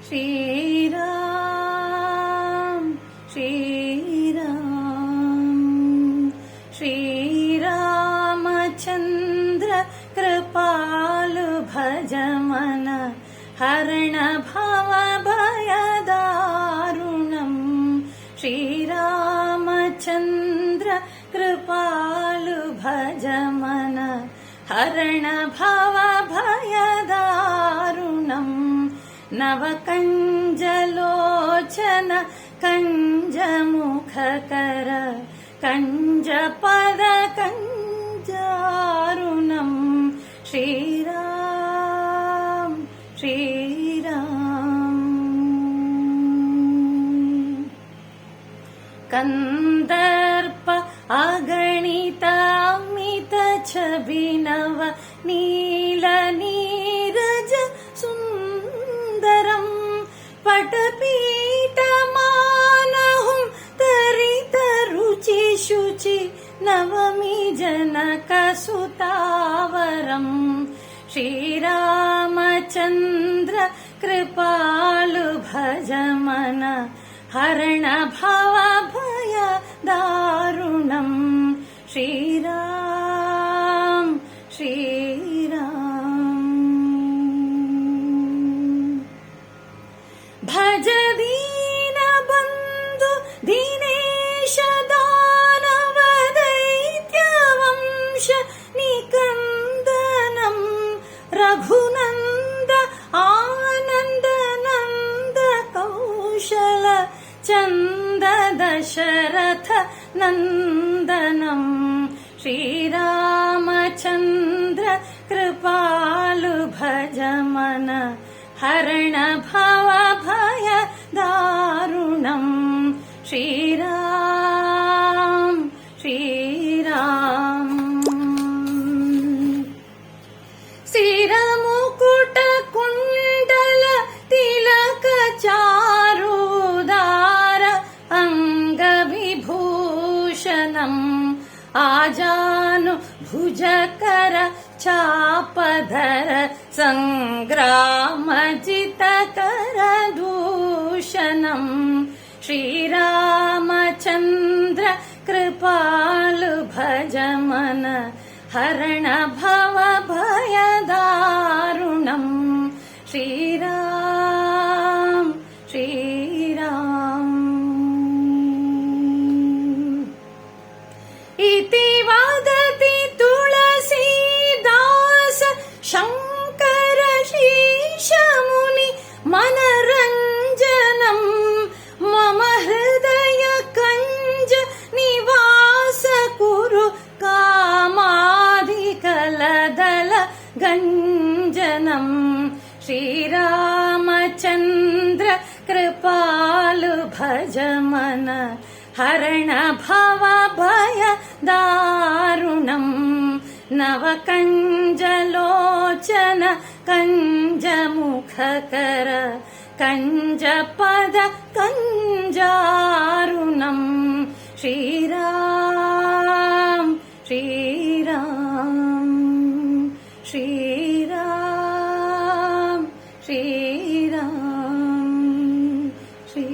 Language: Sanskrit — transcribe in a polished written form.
श्रीराम श्रीराम श्रीरामचन्द्र कृपालु भज मन हरण भव भयदारुणम् श्रीरामचन्द्र कृपालु भज मन हरण भव भयदारुणम् नवकञ्जलोचन कञ्जमुखकर कञ्जपद कञ्जारुणम् श्रीराम श्रीराम कन्दर्प अगणित अमित छविनव नील नीरज सुन्दरम् पटपीठमानहुं तरित रुचि शुचि नवमी जनक सुतावरम् श्रीरामचन्द्र कृपालु भज मन हरण भव भय दारुणम् श्रीराम श्रीराम भज दीन बन्धु दिनेश दानव दैत्य वंश निकन्दनम् रघुनन्द आनन्द नन्द कौशल चन्द दशरथ नन्दनम् श्रीरामचन्द्र कृपालु भज मन हरण भव भय दारुणम् श्रीराम श्रीराम शिरमुकुट कुण्डल तिलक चारुदार अंगविभूषणम् आजानु भुजकर चापधर संग्रामजितकर दूषणम् श्रीरामचन्द्र कृपालु भज मन हरण भव भय दारुणम् श्रीराम श्रीराम इति वदति तुलसीदास शङ्कर शीशमुनि मनरञ्जनम् मम हृदय कञ्ज निवास कुरु कामाधिकलदल गञ्जनम् श्रीरामचन्द्र कृपालु भज मन हरण भव भय दारुणम् नवकञ्जलोचन कञ्जमुखकर कञ्जपद कञ्जारुणम् श्रीराम श्रीराम श्रीराम श्रीराम श्री